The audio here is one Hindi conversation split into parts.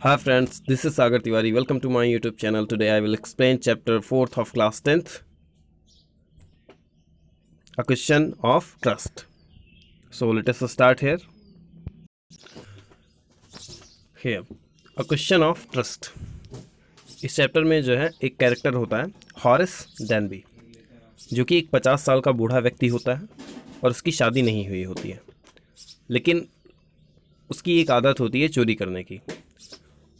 Hi friends, this is Sagar Tiwari. Welcome to my YouTube channel. Today I will explain chapter 4th of class 10th, a question of trust. So let us start here. Here, a question of trust. इस चैप्टर में जो है एक कैरेक्टर होता है हॉरेस डैनबी, जो कि एक 50 साल का बूढ़ा व्यक्ति होता है और उसकी शादी नहीं हुई होती है, लेकिन उसकी एक आदत होती है चोरी करने की,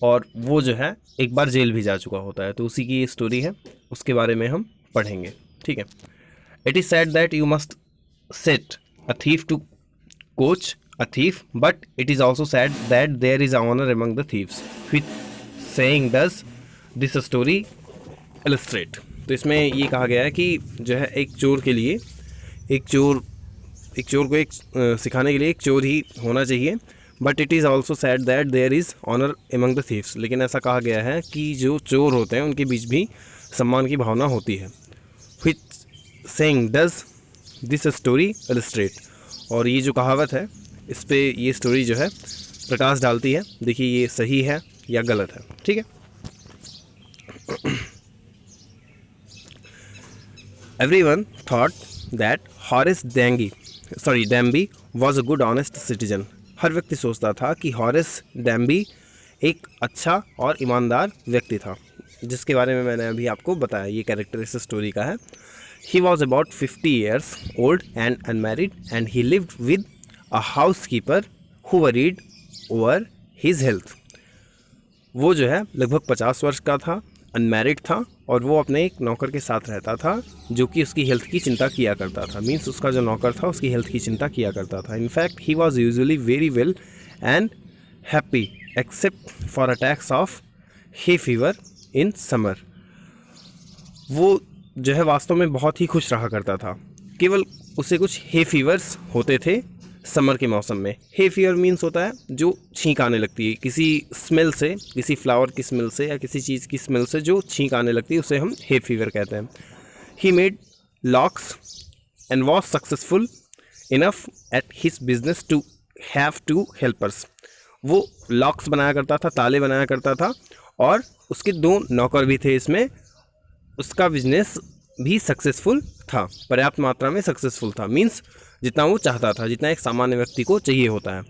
और वो जो है एक बार जेल भी जा चुका होता है। तो उसी की ये स्टोरी है, उसके बारे में हम पढ़ेंगे। ठीक है। It is said that you must set a thief to coach a thief, but it is also said that there is honour among the thieves, which saying does this story illustrate. तो इसमें ये कहा गया है कि जो है एक चोर के लिए एक चोर को सिखाने के लिए एक चोर ही होना चाहिए, but it is also said that there is honour among the thieves. लेकिन ऐसा कहा गया है कि जो चोर होते हैं उनके बीच भी सम्मान की भावना होती है। Which saying does this story illustrate. और ये जो कहावत है, इस पे ये स्टोरी जो है प्रकाश डालती है। देखिए ये सही है या गलत है। ठीक है। Everyone thought that Horace Danby was a good honest citizen. हर व्यक्ति सोचता था कि हॉरेस डैम्बी एक अच्छा और ईमानदार व्यक्ति था, जिसके बारे में मैंने अभी आपको बताया। ये कैरेक्टर इस स्टोरी का है। He was about 50 years old and unmarried, and he lived with a housekeeper who worried over his health. वो जो है लगभग 50 वर्ष का था, अनमैरिड था, और वो अपने एक नौकर के साथ रहता था जो कि उसकी हेल्थ की चिंता किया करता था। मीन्स उसका जो नौकर था उसकी हेल्थ की चिंता किया करता था। In fact he was usually very well and happy except for attacks of hay fever in summer. वो जो है वास्तव में बहुत ही खुश रहा करता था, केवल उसे कुछ हे फीवर्स होते थे समर के मौसम में। हे फीवर मीन्स होता है जो छींक आने लगती है किसी स्मेल से, किसी फ्लावर की स्मेल से या किसी चीज़ की स्मेल से जो छींक आने लगती है, उसे हम हे फीवर कहते हैं। He made locks and was successful enough at his business to have two helpers. वो लॉक्स बनाया करता था, ताले बनाया करता था, और उसके 2 नौकर भी थे। इसमें उसका बिजनेस भी सक्सेसफुल था, पर्याप्त मात्रा में सक्सेसफुल था। मीन्स जितना वो चाहता था, जितना एक सामान्य व्यक्ति को चाहिए होता है।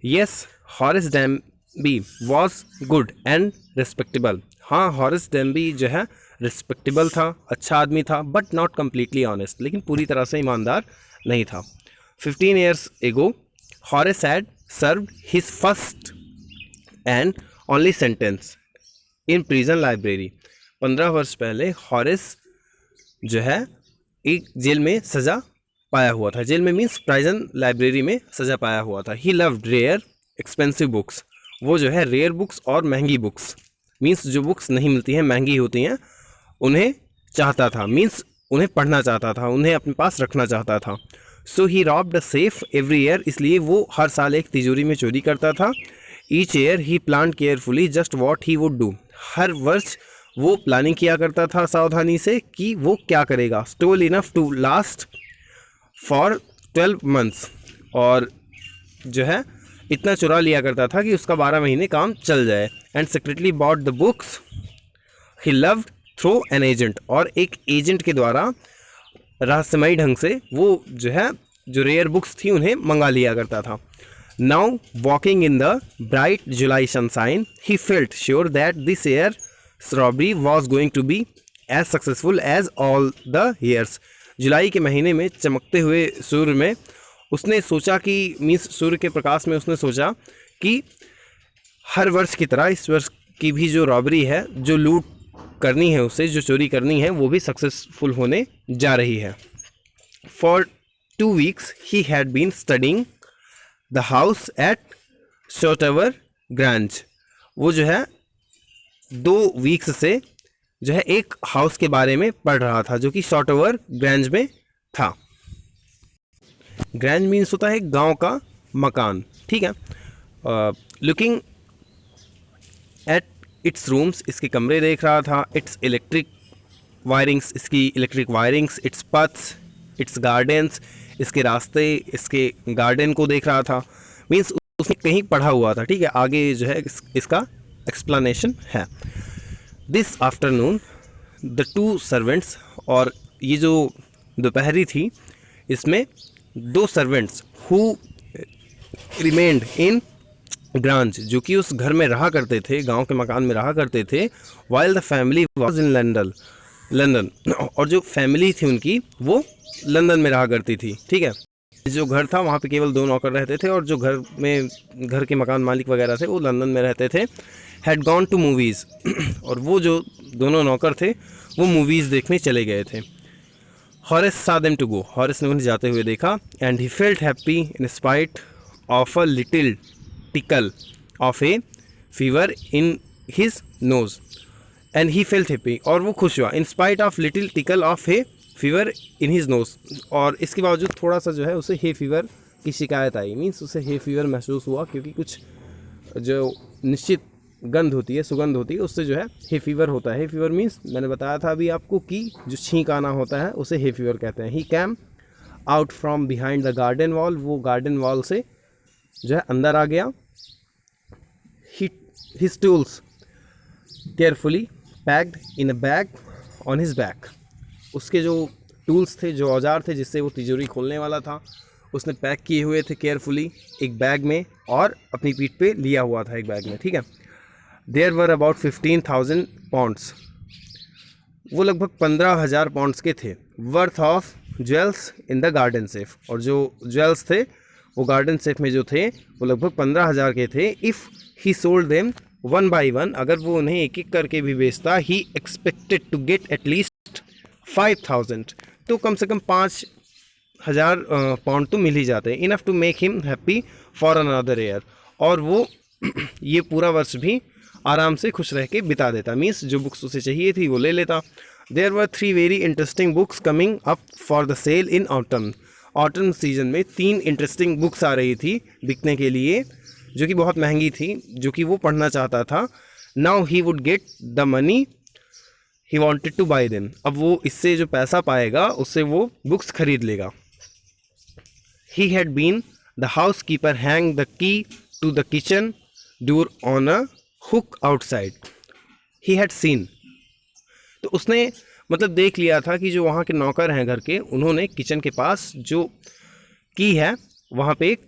Yes, Horace Danby was good and respectable. हाँ, हॉरेस डैम्बी जो है रिस्पेक्टेबल था, अच्छा आदमी था, बट नॉट कम्प्लीटली ऑनेस्ट, लेकिन पूरी तरह से ईमानदार नहीं था। 15 years ago, Horace had served his first and only sentence in prison library. 15 वर्ष पहले हॉरेस जो है एक जेल में सज़ा पाया हुआ था। जेल में मीन्स प्राइजन लाइब्रेरी में सज़ा पाया हुआ था। He loved rare expensive books. वो जो है रेयर बुक्स और महंगी बुक्स, मीन्स जो बुक्स नहीं मिलती हैं, महंगी होती हैं, उन्हें चाहता था। मीन्स उन्हें पढ़ना चाहता था, उन्हें अपने पास रखना चाहता था। So he robbed a safe every year. इसलिए वो हर साल एक तिजोरी में चोरी करता था। Each year he plan carefully just what he would do. हर वर्ष वो प्लानिंग किया करता था सावधानी से कि वो क्या करेगा। Stole enough to last for 12 months। और जो है इतना चुरा लिया करता था कि उसका 12 महीने काम चल जाए। And secretly bought the books he loved through an agent. और एक एजेंट के द्वारा रहस्यमयी ढंग से वो जो है जो रेयर बुक्स थी उन्हें मंगा लिया करता था। Now walking in the bright July sunshine he felt sure that this year robbery was going to be as successful as all the years. जुलाई के महीने में चमकते हुए सूर्य में उसने सोचा कि मीन्स सूर्य के प्रकाश में उसने सोचा कि हर वर्ष की तरह इस वर्ष की भी जो रॉबरी है, जो लूट करनी है उसे, जो चोरी करनी है, वो भी सक्सेसफुल होने जा रही है। For 2 weeks he had been studying the house at Shotover Grange. वो जो है 2 weeks से जो है एक हाउस के बारे में पढ़ रहा था जो कि शॉर्टवर ग्रांज में था। ग्रांज मीन्स होता है गांव का मकान। ठीक है। लुकिंग एट इट्स रूम्स, इसके कमरे देख रहा था। इट्स इलेक्ट्रिक वायरिंग्स, इसकी electric wirings. Its paths, its gardens, इसके रास्ते, इसके गार्डन को देख रहा था। मीन्स उसने कहीं पढ़ा हुआ था। ठीक है। आगे जो है इसका एक्सप्लेनेशन है। This afternoon the two servants, और ये जो दोपहरी थी इसमें दो servants who remained in grains, जो कि उस घर में रहा करते थे, गांव के मकान में रहा करते थे, while the family was in London, और जो फैमिली थी उनकी वो लंदन में रहा करती थी। ठीक है, जो घर था वहाँ पे केवल दो नौकर रहते थे, और जो घर के मकान मालिक वगैरह थे वो लंदन में रहते थे। हैड गॉन टू मूवीज़, और वो जो दोनों नौकर थे वो मूवीज़ देखने चले गए थे। हॉरेस सा देम टू गो, हॉरेस ने उन्हें जाते हुए देखा। And he felt happy in spite of a little tackle of A fever in his nose. And he felt happy, और वो खुश हुआ, in spite of little tackle of A fever in his nose, और इसके बावजूद थोड़ा सा जो है उसे हे फीवर की शिकायत आई। मीन्स उसे हे फीवर महसूस हुआ, क्योंकि कुछ जो निश्चित गंध होती है, सुगंध होती है, उससे जो है हे फीवर होता है। हे फीवर मीन्स मैंने बताया था अभी आपको कि जो छींक आना होता है उसे हे फीवर कहते हैं। ही cam out from behind the garden wall, वो गार्डन वॉल से जो है अंदर आ गया। His tools carefully packed in a bag on his back, उसके जो टूल्स थे, जो औजार थे जिससे वो तिजोरी खोलने वाला था, उसने पैक किए हुए थे केयरफुली एक बैग में, और अपनी पीठ पे लिया हुआ था एक बैग में। ठीक है, देयर वर अबाउट 15,000 पाउंड्स, वो लगभग 15,000 पाउंड्स के थे। Worth of jewels in the garden safe, और जो ज्वेल्स थे वो गार्डन सेफ में जो थे वो लगभग 15,000 के थे। If he sold them one by one, अगर वो उन्हें एक एक करके भी बेचता, ही एक्सपेक्टेड टू गेट एटलीस्ट 5,000, तो कम से कम 5,000 पाउंड तो मिल ही जाते हैं। Enough to make him happy for another year, और वो ये पूरा वर्ष भी आराम से खुश रह के बिता देता। मीन्स जो बुक्स उसे चाहिए थी वो ले लेता। There were 3 very interesting books coming up for the sale in autumn, autumn season में 3 इंटरेस्टिंग बुक्स आ रही थी बिकने के लिए, जो कि बहुत महंगी थी, जो कि वो पढ़ना चाहता था। Now he would get the money he wanted two by them, अब वो इससे जो पैसा पाएगा उससे वो बुक्स खरीद लेगा। He had been the housekeeper hang the key to the kitchen door on a hook outside. He had seen, तो उसने मतलब देख लिया था कि जो वहाँ के नौकर हैं घर के, उन्होंने किचन के पास जो की है वहाँ पे एक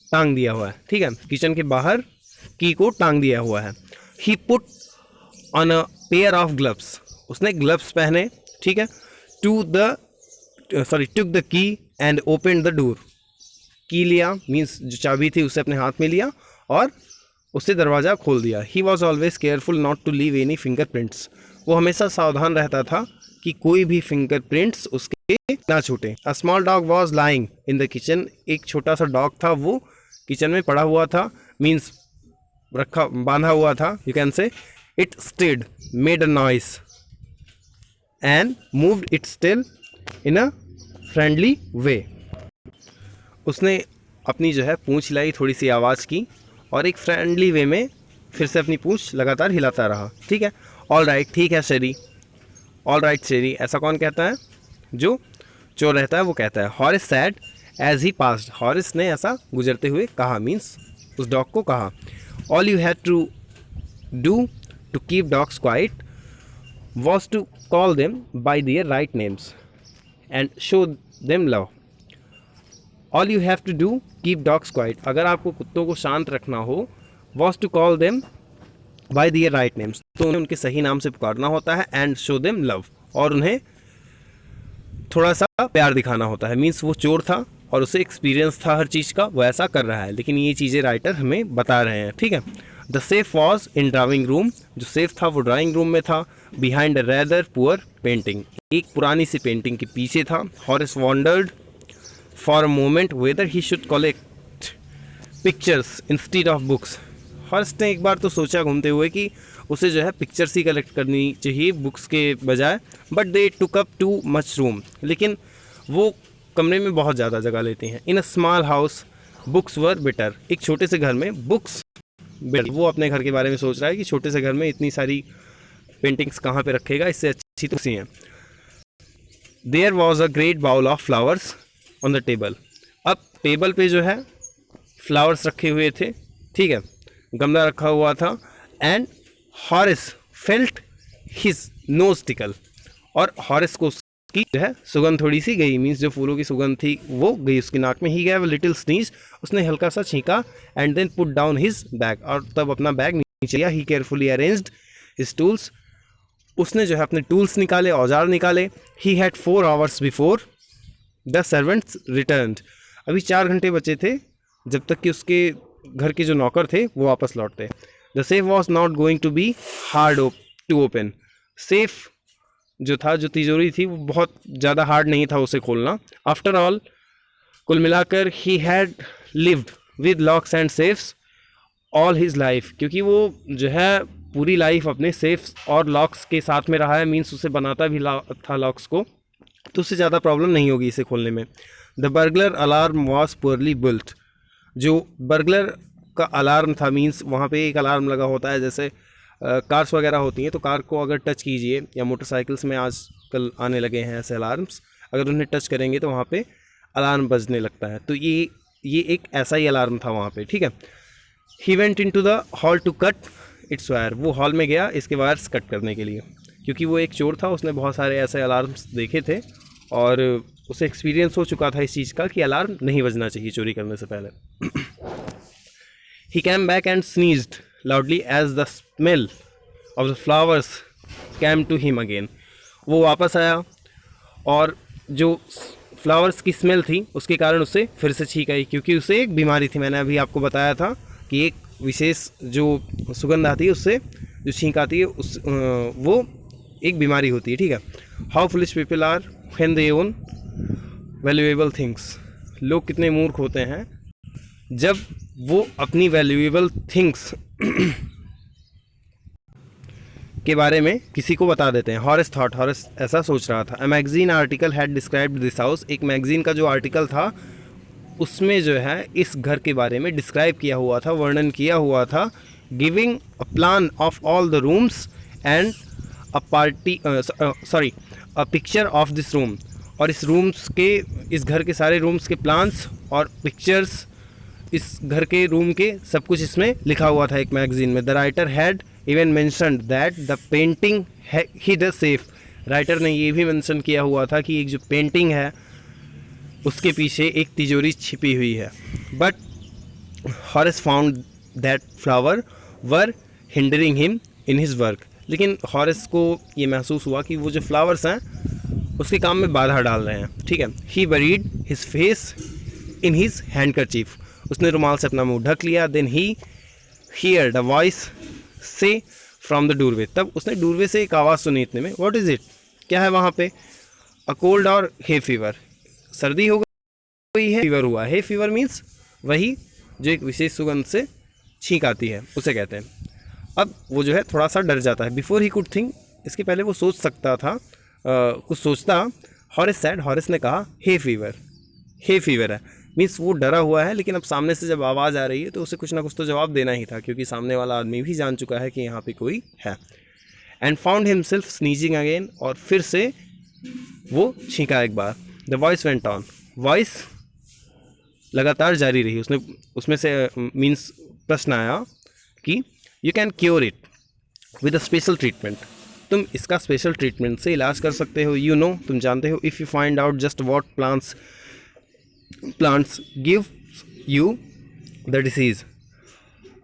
टांग दिया हुआ है। ठीक है, किचन के बाहर की को टांग दिया हुआ है। He put on a pair of gloves, उसने ग्लव्स पहने। ठीक है, took the key and open the door, key लिया मीन्स जो चाबी थी उसे अपने हाथ में लिया और उससे दरवाज़ा खोल दिया। He was always careful not to leave any fingerprints, वो हमेशा सावधान रहता था कि कोई भी फिंगरप्रिंट्स उसके ना छूटे। A small dog was lying in the kitchen, एक छोटा सा डॉग था वो किचन में पड़ा हुआ था, मीन्स बांधा हुआ था, you can say. It stayed made a noise and moved its tail in a friendly way, उसने अपनी जो है पूंछ हिलाई, थोड़ी सी आवाज़ की और एक फ्रेंडली वे में फिर से अपनी पूंछ लगातार हिलाता रहा। ठीक है, ऑल राइट, ठीक है शेरी, ऑल राइट शेरी, ऐसा कौन कहता है? जो चोर रहता है वो कहता है। Horace said as he passed, Horace ने ऐसा गुजरते हुए कहा, मीन्स उस डॉग को कहा। All you had to do to keep dogs quiet was to call them by their right names and show them love. All you have to do keep dogs quiet, अगर आपको कुत्तों को शांत रखना हो, was to call them by their right names, तो उन्हें उनके सही नाम से पुकारना होता है। एंड शो देम लव, और उन्हें थोड़ा सा प्यार दिखाना होता है। मीन्स वो चोर था और उसे एक्सपीरियंस था हर चीज़ का, वो ऐसा कर रहा है, लेकिन ये चीज़ें राइटर हमें बता रहे हैं। ठीक है, the safe was in drawing room, जो सेफ था वो ड्राइंग रूम में था। Behind a rather poor painting, एक पुरानी सी पेंटिंग के पीछे था। हॉरिस wandered for a moment weather he should collect pictures instead of books, हॉरिस ने एक बार तो सोचा घूमते हुए कि उसे जो है पिक्चर्स ही कलेक्ट करनी चाहिए बुक्स के बजाय। But they took up too much room, लेकिन वो कमरे में बहुत ज़्यादा जगह लेती हैं। In a small house books were better, एक छोटे से घर में बुक्स बेटर, वो अपने घर के बारे में सोच रहा है कि छोटे से घर में इतनी सारी पेंटिंग्स कहाँ पे रखेगा, इससे अच्छी तो सी हैं। There was a great bowl of flowers on the table, अब टेबल पे जो है फ्लावर्स रखे हुए थे। ठीक है, गमला रखा हुआ था। And हॉरिस felt his nose tackle, और हॉरिस को उसकी जो है सुगंध थोड़ी सी गई, मीन्स जो फूलों की सुगंध थी वो गई उसकी नाक में। ही गैव लिटिल स्नीज, उसने हल्का सा छींका, and then put down his bag, और तब अपना बैग नीचे लिया। He carefully arranged his tools, उसने जो है अपने टूल्स निकाले, औजार निकाले। He had 4 hours before the servants returned, अभी 4 घंटे बचे थे जब तक कि उसके घर के जो नौकर थे वो वापस लौटते। The safe was not going to be hard to open, safe जो था, जो तिजोरी थी, वो बहुत ज़्यादा हार्ड नहीं था उसे खोलना। आफ्टर ऑल, कुल मिलाकर, he had lived with locks and safes all his life, क्योंकि वो जो है पूरी लाइफ अपने सेफ्स और लॉक्स के साथ में रहा है, मीन्स उसे बनाता भी था लॉक्स को, तो उससे ज़्यादा प्रॉब्लम नहीं होगी इसे खोलने में। The burglar alarm was poorly built, जो बर्गलर का अलार्म था, मीन्स वहाँ पे एक अलार्म लगा होता है, जैसे कार्स वगैरह होती हैं तो कार को अगर टच कीजिए, या मोटरसाइकिल्स में आजकल आने लगे हैं ऐसे अलार्म्स, अगर उन्हें टच करेंगे तो वहाँ पे अलार्म बजने लगता है, तो ये एक ऐसा ही अलार्म था वहाँ पे, ठीक है। He went into the hall to cut its wire, वो हॉल में गया इसके वायर्स कट करने के लिए, क्योंकि वो एक चोर था, उसने बहुत सारे ऐसे अलार्म्स देखे थे और उसे एक्सपीरियंस हो चुका था इस चीज़ का कि अलार्म नहीं बजना चाहिए चोरी करने से पहले। He came back and sneezed loudly as the smell of the flowers came to him again, वो वापस आया और जो फ्लावर्स की स्मेल थी उसके कारण उसे फिर से छींक आई, क्योंकि उसे एक बीमारी थी, मैंने अभी आपको बताया था कि एक विशेष जो सुगंध आती है उससे जो छींक आती है वो एक बीमारी होती है, ठीक है। How foolish people are when they own valuable things, लोग कितने मूर्ख होते हैं जब वो अपनी वैल्यूएबल थिंग्स के बारे में किसी को बता देते हैं। हॉरिस थॉट, हॉरिस ऐसा सोच रहा था। A magazine article had described this house, एक मैगजीन का जो आर्टिकल था उसमें जो है इस घर के बारे में डिस्क्राइब किया हुआ था, वर्णन किया हुआ था, giving a plan of all the rooms and a picture of this room, और इस घर के सारे रूम्स के प्लान्स और पिक्चर्स इस घर के रूम के सब कुछ इसमें लिखा हुआ था एक मैगजीन में। The writer had even mentioned that the painting hid a safe, writer ने ये भी मेंशन किया हुआ था कि एक जो पेंटिंग है उसके पीछे एक तिजोरी छिपी हुई है। But हॉरिस found that flower were hindering him in his work, लेकिन हॉरिस को ये महसूस हुआ कि वो जो फ्लावर्स हैं उसके काम में बाधा डाल रहे हैं, ठीक है। He buried his face in his handkerchief, उसने रुमाल से अपना मुंह ढक लिया। Then he heard a voice say from the doorway, तब उसने डोरवे से एक आवाज़ सुनी इतने में। व्हाट इज़ इट, क्या है वहाँ पे? अ कोल्ड और हे फीवर, सर्दी हो गई है, फीवर हुआ। हे फीवर मीन्स वही जो एक विशेष सुगंध से छींक आती है उसे कहते हैं। अब वो जो है थोड़ा सा डर जाता है। बिफोर ही कुड थिंक, इसके पहले वो सोच सकता था, कुछ सोचता, हॉरिस सैड, हॉरिस ने कहा हे फीवर, हे फीवर है, मीन्स वो डरा हुआ है, लेकिन अब सामने से जब आवाज़ आ रही है तो उसे कुछ ना कुछ तो जवाब देना ही था, क्योंकि सामने वाला आदमी भी जान चुका है कि यहाँ पे कोई है। And found himself sneezing again, और फिर से वो छींका एक बार। The voice went on, voice लगातार जारी रही। उसमें से मीन्स प्रश्न आया कि you can cure it with a special treatment, तुम इसका स्पेशल ट्रीटमेंट से इलाज कर सकते हो। यू नो, तुम जानते हो, if you find out just what plants give you the disease,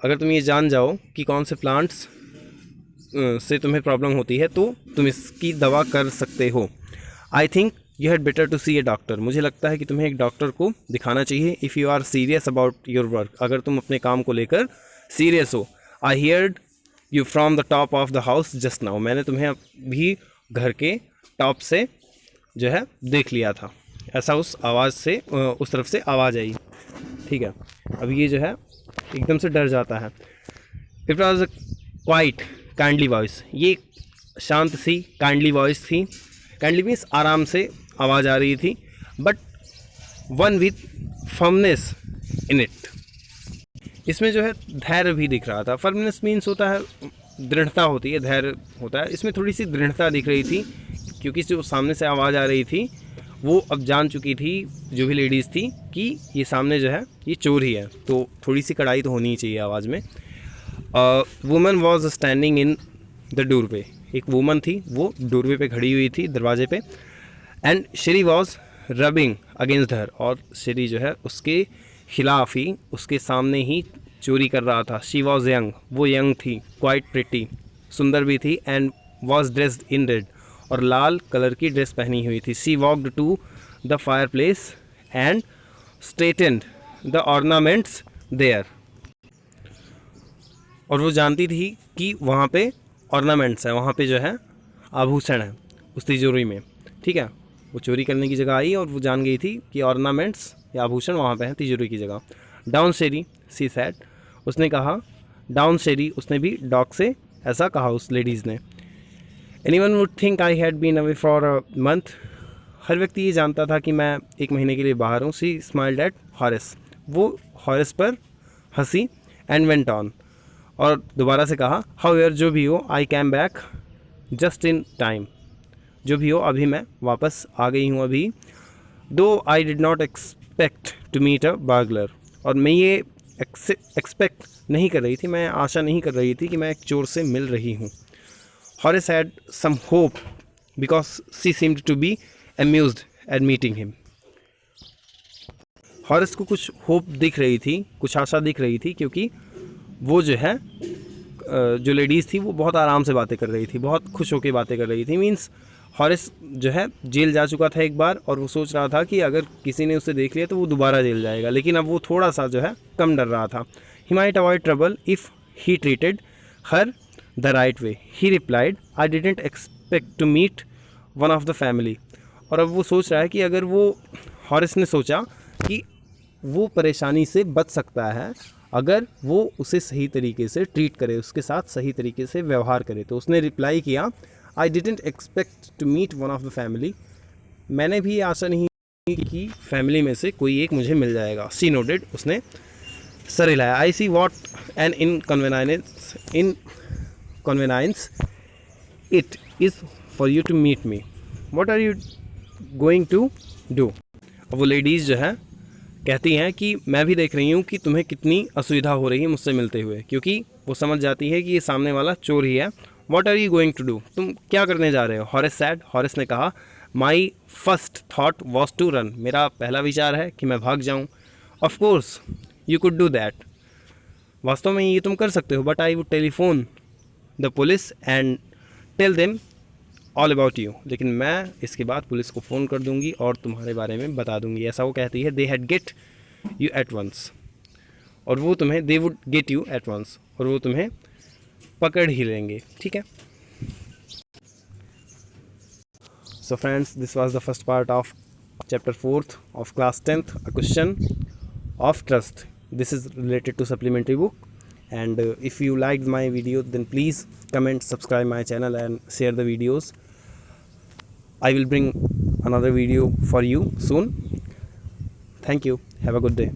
अगर तुम ये जान जाओ कि कौन से प्लांट्स से तुम्हें प्रॉब्लम होती है तो तुम इसकी दवा कर सकते हो। I think you had better to see a doctor, मुझे लगता है कि तुम्हें एक डॉक्टर को दिखाना चाहिए। If you are serious about your work, अगर तुम अपने काम को लेकर सीरियस हो। I heard you from the top of the house just now, मैंने तुम्हें भी घर के टॉप से जो है देख लिया था, ऐसा उस आवाज़ से, उस तरफ से आवाज़ आई, ठीक है। अब ये जो है एकदम से डर जाता है। It was a quite kindly voice, ये शांत सी काइंडली वॉइस थी। काइंडली मीन्स आराम से आवाज़ आ रही थी, but one with firmness in it, इसमें जो है धैर्य भी दिख रहा था। फर्मनेस मीन्स होता है दृढ़ता होती है, धैर्य होता है, इसमें थोड़ी सी दृढ़ता दिख रही थी, क्योंकि जो सामने से आवाज़ आ रही थी वो अब जान चुकी थी, जो भी लेडीज़ थी, कि ये सामने जो है ये चोर ही है, तो थोड़ी सी कड़ाई तो होनी ही चाहिए आवाज़ में। Woman was standing in the doorway, एक वुमन थी वो डोरवे पे खड़ी हुई थी, दरवाजे पे। And Shri was rubbing against her, और श्री जो है उसके खिलाफ ही, उसके सामने ही चोरी कर रहा था। शी वॉज यंग, वो यंग थी, क्वाइट प्रिटी, सुंदर भी थी। And was dressed in red, और लाल कलर की ड्रेस पहनी हुई थी। She walked to the fireplace and straightened the ornaments there, और वो जानती थी कि वहाँ पे ऑर्नामेंट्स है, वहाँ पे जो है आभूषण है उस तिजोरी में, ठीक है। वो चोरी करने की जगह आई और वो जान गई थी कि ऑर्नामेंट्स या आभूषण वहाँ पे हैं तिजोरी की जगह। डाउन शेरी सी सैड, उसने कहा, डाउन शेरी, उसने भी डॉग से ऐसा कहा उस लेडीज़ ने। Anyone would think I had been away for a month, हर व्यक्ति ये जानता था कि मैं एक महीने के लिए बाहर हूँ। शी स्माइल्ड एट हॉरेस, वो हॉरेस पर हंसी। एंड वेंट ऑन, और दोबारा से कहा, हाउएवर, जो भी हो, I came back just in time, जो भी हो अभी मैं वापस आ गई हूँ अभी। Though I did not expect to meet a burglar, और मैं ये एक्सपेक्ट नहीं कर रही थी, मैं आशा नहीं कर रही थी कि मैं एक चोर से मिल रही हूँ। Horace had some hope because she seemed to be amused at meeting him. Horace को कुछ होप दिख रही थी, कुछ आशा दिख रही थी, क्योंकि वो जो है जो लेडीज़ थी वो बहुत आराम से बातें कर रही थी, बहुत खुश होकर बातें कर रही थी। मीन्स हॉरेस जो है जेल जा चुका था एक बार, और वो सोच रहा था कि अगर किसी ने उसे देख लिया तो वो दोबारा जेल जाएगा, लेकिन अब वो थोड़ा सा जो है कम डर रहा था। He might avoid trouble if he treated her the right way, he replied, I didn't expect to meet one of the family. और अब वो सोच रहा है कि अगर वो, हॉरेस ने सोचा कि वो परेशानी से बच सकता है अगर वो उसे सही तरीके से ट्रीट करे, उसके साथ सही तरीके से व्यवहार करे। तो उसने रिप्लाई किया, I didn't expect to meet one of the family, मैंने भी आशा नहीं की कि फैमिली में से कोई एक मुझे मिल जाएगा। शी नोडेड, उसने सर हिलाया। I see what an inconvenience it is for you to meet me, what are you going to do. अब वो लेडीज़ जो है कहती हैं कि मैं भी देख रही हूँ कि तुम्हें कितनी असुविधा हो रही है मुझसे मिलते हुए, क्योंकि वो समझ जाती है कि ये सामने वाला चोर ही है। What are you going to do, तुम क्या करने जा रहे हो। हॉरेस सैड, हॉरेस ने कहा, my first thought was to run, मेरा पहला विचार है कि मैं भाग जाऊँ। Of course you could do that, वास्तव में ये तुम कर सकते हो, but I would telephone the police and tell them all about you, लेकिन मैं इसके बाद पुलिस को फ़ोन कर दूंगी और तुम्हारे बारे में बता दूंगी, ऐसा वो कहती है। They had get you at once, और वो तुम्हें, they would get you at once, और वो तुम्हें पकड़ ही लेंगे, ठीक है। So friends, this was the first part of chapter 4th of class 10th, a question of trust. This is related to supplementary book, and if you liked my video, then please comment, subscribe my channel and share the videos. I will bring another video for you soon. Thank you. Have a good day.